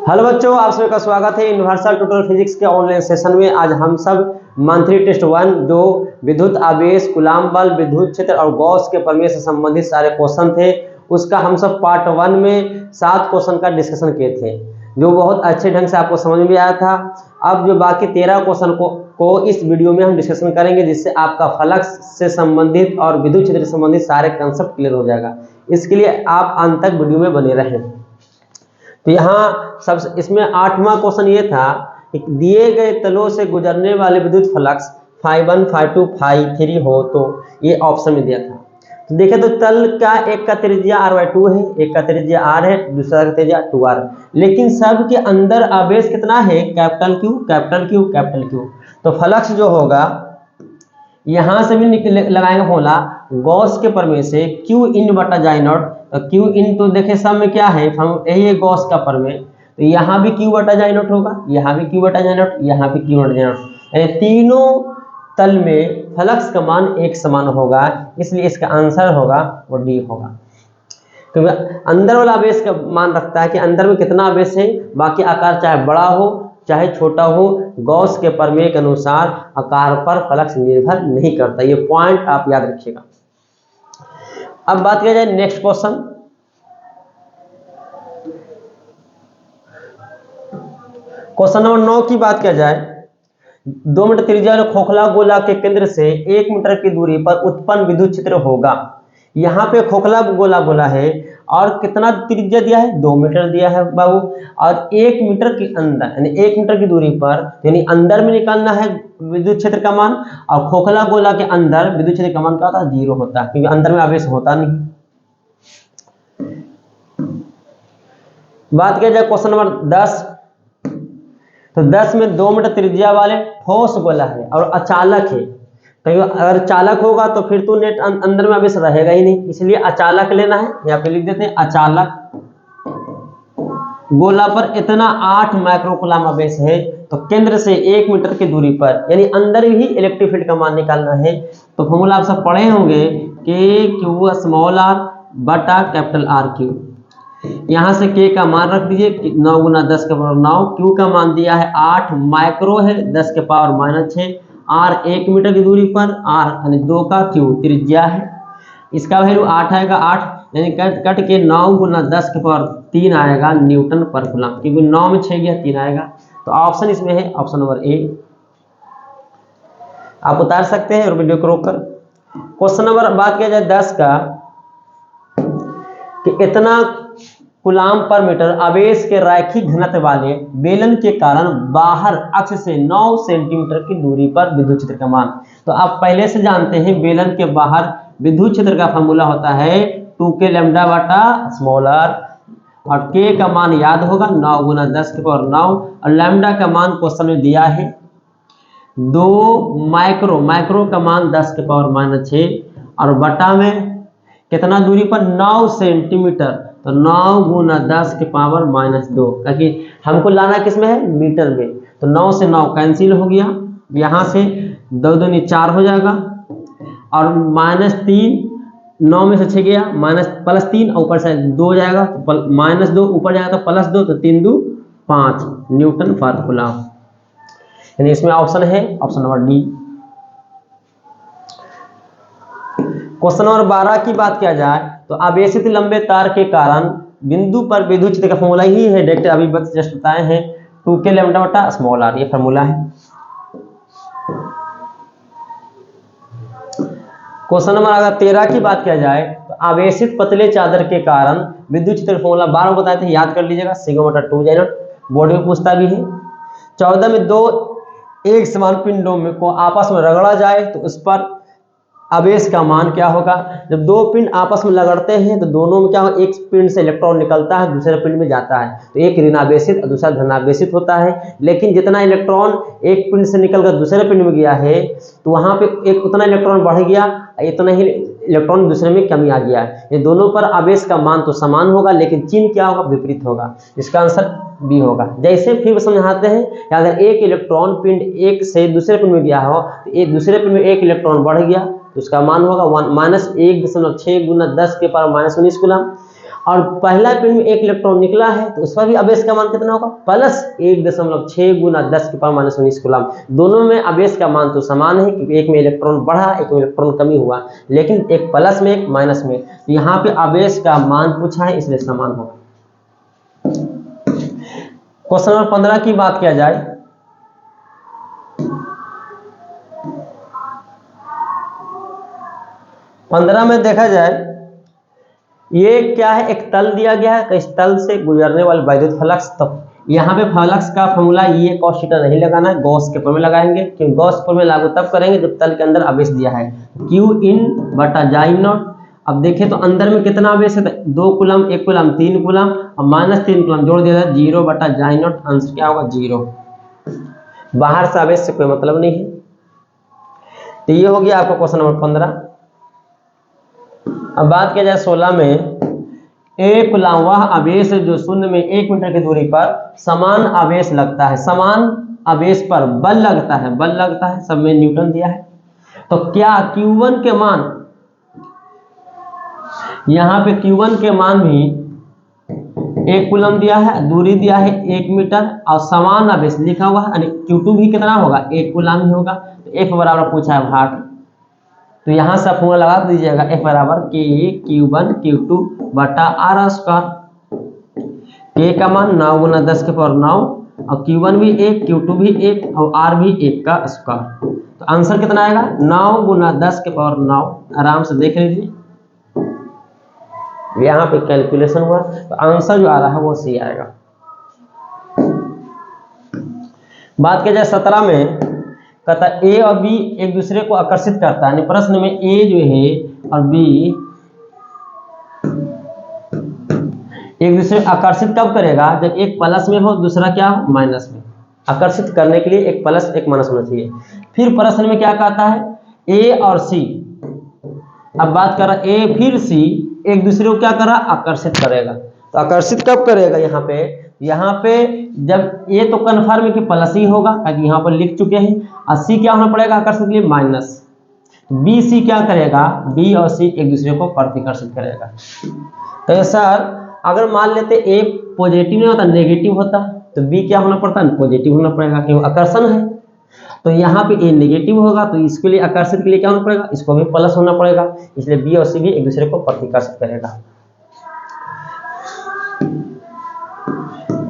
Hello बच्चों, आप सभी का स्वागत है यूनिवर्सल टोटल फिजिक्स के ऑनलाइन सेशन में। आज हम सब मंथली टेस्ट 1 जो विद्युत आवेश, कूलाम बल, विद्युत क्षेत्र और गॉस के प्रमेय से संबंधित सारे क्वेश्चन थे, उसका हम सब पार्ट 1 में 7 क्वेश्चन का डिस्कशन किए थे, जो बहुत अच्छे ढंग से आपको समझ में आया था। अब जो बाकी 13 क्वेश्चन को इस वीडियो में हम डिस्कशन करेंगे, जिससे आपका फ्लक्स से संबंधित और विद्युत क्षेत्र से संबंधित सारे कंसेप्ट क्लियर हो जाएगा। इसके लिए आप अंत तक वीडियो में बने रहें। तो यहाँ सब इसमें 8वां क्वेश्चन ये था कि दिए गए तलों से गुजरने वाले विद्युत फ्लक्स φ1, φ2, φ3 हो, तो ये ऑप्शन में दिया था। तो देखें तो तल का एक का त्रिज्या r/2 है, एक का त्रिज्या r है, दूसरा का त्रिज्या 2r, लेकिन सब के अंदर आवेश कितना है? Capital Q, capital Q, capital Q। तो फ्लक्स जो होगा यहाँ से भी लगाएंगे फॉर्मूला गॉस के प्रमेय से Q इन बटा जाई नॉट। तो Q इन तो देखे सब में क्या है, यही है गॉस का प्रमेय। तो यहाँ भी Q बटा जाई नॉट होगा, यहाँ भी Q बटा जाई नॉट, यहाँ भी Q बटा जाई नॉट, यानी तीनों तल में फ्लक्स का मान एक समान होगा, इसलिए इसका आंसर होगा वो डी होगा। तो अंदर वाला आवेश का मान रखता है कि अंदर में कितना आवेश है, बाकी आकार चाहे बड़ा हो चाहे छोटा हो, गॉस के प्रमेय के अनुसार आकार पर फ्लक्स निर्भर नहीं करता। ये पॉइंट आप याद रखिएगा। अब बात किया जाए नेक्स्ट क्वेश्चन। क्वेश्चन नंबर 9 की बात किया जाए। 2 मीटर त्रिज्या वाले खोखला गोला के केंद्र से 1 मीटर की दूरी पर उत्पन्न विद्युत क्षेत्र होगा। यहाँ पे खोखला गोला बोला है और कितना त्रिज्या दिया है? 2 मीटर दिया है बाबू, और 1 मीटर के अंदर यानी 1 मीटर की दूरी पर, यानी अंदर में निकालना है विद्युत क्षेत्र का मान। और खोखला गोला के अंदर विद्युत क्षेत्र का मान क्या होता है? 0 होता है, क्योंकि अंदर में आवेश होता नहीं। बात किया जाए क्वेश्चन नंबर 10। तो 10 में 2 मीटर त्रिज्या वाले ठोस गोला है और अचालक है। तो अगर चालक होगा तो फिर तो नेट अंदर में आवेश रहेगा ही नहीं, इसलिए अचालक लेना है। यहाँ पे लिख देते हैं अचालक गोला पर इतना 8 माइक्रोकूलाम आवेश है। तो केंद्र से 1 मीटर की दूरी पर, यानी अंदर ही इलेक्ट्रिक फील्ड का मान निकालना है। तो फॉर्मूला आप सब पढ़े होंगे कि Q स्मॉल r बटा कैपिटल R3। यहाँ से K का मान रख दीजिए 9 गुना 10 के पावर 9, Q का मान दिया है 8 माइक्रो है, 10 के पावर -6, R 1 मीटर की दूरी पर, R यानी 2 का Q त्रिज्या है, इसका वैल्यू 8 आएगा, 8 यानी कट के 9 गुना 10 के पावर 3 आएगा न्यूटन पर कूलम, क्योंकि 9 में 6 गया 3 आएगा। तो ऑप्शन इसमें है ऑप्शन नंबर ए। आप उतार सकते हैं और वीडियो को रोक कर। क्वेश्चन नंबर बात किया जाए 10 का कि इतना कूलाम पर मीटर आवेश के रैखिक घनत्व वाले बेलन के कारण बाहर अक्ष से 9 सेंटीमीटर की दूरी पर विद्युत क्षेत्र का मान। तो आप पहले से जानते हैं बेलन के बाहर विद्युत क्षेत्र का फॉर्मूला होता है 2k लैम्डा बटा स्मॉल r, और k का मान याद होगा 9 गुना 10 के पावर 9, और लैम्डा का मान क्वेश्चन में दिया है 2 माइक्रो, माइक्रो का मान 10 के पावर -6, और बटा में कितना दूरी पर? 9 सेंटीमीटर। तो 9 गुना 10 के पावर -2, क्योंकि हमको लाना किस में है? मीटर में। तो 9 से 9 कैंसिल हो गया, यहाँ से 2 दूनी 4 हो जाएगा, और -3, 9 में से 6 गया, +3 ऊपर से 2 जाएगा, तो -2 ऊपर जाएगा तो +2, तो 3 2 5 न्यूटन पर कूलम। यानी इसमें ऑप्शन है option number D. Question number 12 की बात किया जाए तो आवेशित लंबे तार के कारण बिंदु पर विद्युत क्षेत्र का फॉर्मूला ही है, डायरेक्ट अभी जस्ट बताए हैं 2k लैम्डा बटा स्मॉल r, ये फॉर्मूला है। क्वेश्चन नंबर अगर 13 की बात किया जाए तो आवेशित पतले चादर के कारण विद्युत क्षेत्र का फॉर्मूला 12 बताए थे, याद कर लीजिएगा, सिग्मा बटा 2 जाए, बोर्ड में पूछता भी है। 14 में 2 एक समान पिंडों में को आपस में रगड़ा जाए तो उस पर आवेश का मान क्या होगा? जब 2 पिंड आपस में लगड़ते हैं तो दोनों में क्या होगा? एक पिंड से इलेक्ट्रॉन निकलता है, दूसरे पिंड में जाता है, तो एक ऋणावेशित और दूसरा धनावेशित होता है। लेकिन जितना इलेक्ट्रॉन एक पिंड से निकलकर दूसरे पिंड में गया है तो वहां पे एक उतना इलेक्ट्रॉन बढ़ गया, इतना ही इलेक्ट्रॉन दूसरे में कमी आ गया है। ये दोनों पर आवेश का मान तो समान होगा, लेकिन चिन्ह क्या होगा? विपरीत होगा। इसका आंसर बी होगा। जैसे फिर समझाते हैं कि अगर एक इलेक्ट्रॉन पिंड एक से दूसरे पिंड में गया हो तो एक दूसरे पिंड में एक इलेक्ट्रॉन बढ़ गया, तो उसका मान होगा -1.6 गुना 10 के पावर -19 कूलम। और पहला पिन में एक इलेक्ट्रॉन निकला है तो उस पर भी आवेश का मान कितना होगा, प्लस 1.6 गुना 10⁻⁻⁻⁹ कूलम। दोनों में आवेश का मान तो समान है क्योंकि एक में इलेक्ट्रॉन बढ़ा एक में इलेक्ट्रॉन कमी हुआ, लेकिन एक प्लस में एक माइनस में, तो यहाँ पे आवेश का मान पूछा है इसलिए समान होगा। क्वेश्चन नंबर 15 की बात किया जाए, पंद्रह में देखा जाए ये क्या है, एक तल दिया गया है, इस तल से गुजरने वाले विद्युत फ्लक्स, तो यहाँ पे फ्लक्स का फॉर्मूला ये cos थीटा नहीं लगाना है, गॉस के प्रमेय लगाएंगे, क्योंकि गॉस प्रमेय लागू तब करेंगे जब तल के अंदर आवेश दिया है Q इन बटा जाई नॉट। अब देखें तो अंदर में कितना आवेश है, 2 कूलम 1 कूलम 3 कूलम और -3 कूलम जोड़ दिया जाए 0 बटा जाई नॉट, आंसर क्या होगा 0। बाहर से आवेश से कोई मतलब नहीं है। तो ये हो गया आपका क्वेश्चन नंबर 15। अब बात किया जाए 16 में, एक कूलम वह आवेश जो शून्य में 1 मीटर की दूरी पर समान आवेश लगता है, समान आवेश पर बल लगता है, बल लगता है, सब में न्यूटन दिया है। तो क्या Q1 के मान, यहाँ पे Q1 के मान भी 1 कूलम दिया है, दूरी दिया है 1 मीटर और समान आवेश लिखा हुआ है, यानी Q2 भी कितना होगा 1 कूलम ही होगा। तो F बराबर पूछा है भाट, तो यहाँ से फॉर्मूला लगा दीजिएगा F बराबर K Q1 Q2 बटा R स्क्वायर। K का मान 9 गुना 10⁹9 और Q1 भी 1 Q2 भी 1 और R भी 1 का स्क्वायर। तो आंसर कितना आएगा 9 गुना 10⁹9। आराम से देख लीजिए, यहाँ पे कैलकुलेशन हुआ तो आंसर जो आ रहा है वो सही आएगा। बात किया जाए 17 में, कहता A और B एक दूसरे को आकर्षित करता है, प्रश्न में A जो है और B एक दूसरे को आकर्षित कब करेगा, जब एक प्लस में हो दूसरा क्या हो माइनस में। आकर्षित करने के लिए एक प्लस एक माइनस होना चाहिए। फिर प्रश्न में क्या कहता है A और C, अब बात कर रहा A फिर C एक दूसरे को क्या कर रहा आकर्षित करेगा। तो आकर्षित कब करेगा, यहाँ पे जब ये तो कन्फर्म है कि प्लस ही होगा क्योंकि यहाँ पर लिख चुके हैं, और सी क्या होना पड़ेगा आकर्षित के लिए माइनस। बी सी क्या करेगा, बी और सी एक दूसरे को प्रतिकर्षित करेगा। तो सर अगर मान लेते ए पॉजिटिव नहीं होता नेगेटिव होता तो बी क्या होना पड़ता है पॉजिटिव होना पड़ेगा, क्योंकि आकर्षण है। तो यहाँ पे ए नेगेटिव होगा तो इसके लिए आकर्षित के लिए क्या होना पड़ेगा, इसको भी प्लस होना पड़ेगा, इसलिए बी और सी भी एक दूसरे को प्रतिकर्षित करेगा।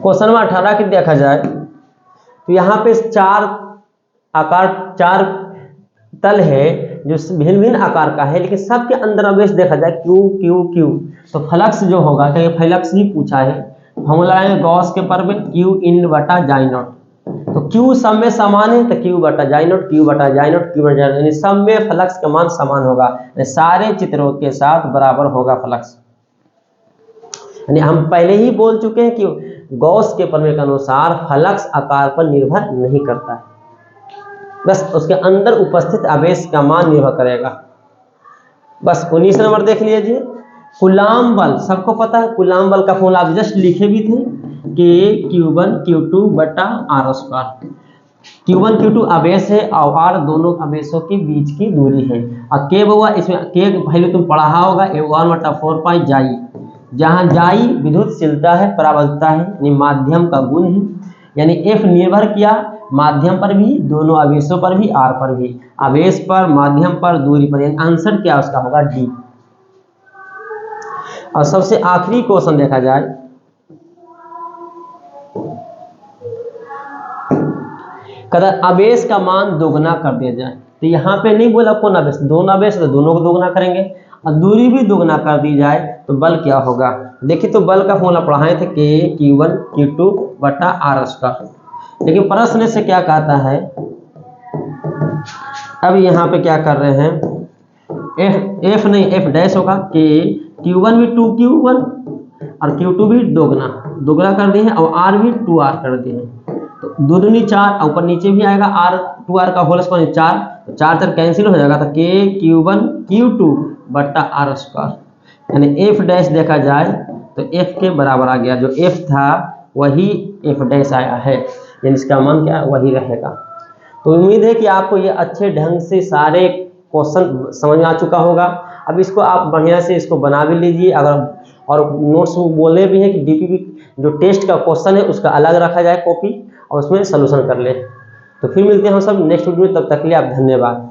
क्वेश्चन नंबर 18 की देखा जाए तो यहाँ पे चार तल है जो भिन्न भिन्न आकार का है, लेकिन सबके अंदर आवेश देखा जाए क्यू क्यू क्यू, तो फ्लक्स जो होगा क्योंकि फ्लक्स ही पूछा है, हम लगाएंगे गॉस के पर में क्यू इन बटा जाई नॉट। तो क्यू सब में समान है तो क्यू बटा जाई नॉट, क्यू बटा जाई नॉट, क्यू बटा जाई नॉट, यानी सब में फ्लक्स का मान समान होगा, सारे चित्रों के साथ बराबर होगा फ्लक्स। यानी हम पहले ही बोल चुके हैं कि गॉस के प्रमेय के अनुसार फ्लक्स आकार पर निर्भर नहीं करता है, बस उसके अंदर उपस्थित आवेश का मान निर्भर करेगा। बस 19 नंबर देख लीजिए, कूलाम बल सबको पता है, कूलाम बल का फॉर्मूला आप जस्ट लिखे भी थे कि Q1 Q2 बटा R स्क्वायर। Q1 Q2 आवेश है और R दोनों आवेशों के बीच की दूरी है, और K हुआ इसमें K वैल्यू तुम पढ़ा होगा 1/4 पाई जाई, जहाँ जाई विद्युतशीलता है, परावर्तकता है, यानी माध्यम का गुण है, यानी F निर्भर किया माध्यम पर भी, दोनों आवेशों पर भी, R पर भी, आवेश पर, माध्यम पर, दूरी पर, यानी आंसर क्या उसका होगा D। और सबसे आखिरी क्वेश्चन देखा जाए, कहता आवेश का मान दोगुना कर दिया जाए, तो यहाँ पे नहीं बोला कौन आवेश, दोनों आवेश तो दोनों को दोगुना करेंगे, और दूरी भी दोगुना कर दी जाए तो बल क्या होगा। देखिए तो बल का फॉर्मूला पढ़ाए थे कि Q1 Q2 बटा R स्क्वायर, लेकिन प्रश्न से क्या कहता है, अब यहाँ पे क्या कर रहे हैं, F नहीं F डैश होगा कि Q1 भी 2Q1 और Q2 भी दोगुना कर दिए हैं और R भी 2R कर दिए हैं, तो दूनी 4 ऊपर नीचे भी आएगा R 2R का होल स्क्वायर 4, तो 4 4 कैंसिल हो जाएगा, तो K Q1 Q2 बटा R स्क्वायर, यानी F डैश देखा जाए तो F के बराबर आ गया, जो F था वही F डैश आया है, यानी इसका मान क्या वही रहेगा। तो उम्मीद है कि आपको ये अच्छे ढंग से सारे क्वेश्चन समझ में आ चुका होगा। अब इसको आप बढ़िया से इसको बना भी लीजिए, अगर और नोट्स बोले भी हैं कि डीपीपी जो टेस्ट का क्वेश्चन है उसका अलग रखा जाए कॉपी और उसमें सोल्यूशन कर ले। तो फिर मिलते हैं हम सब नेक्स्ट वीडियो में, तब तक के लिए आप धन्यवाद।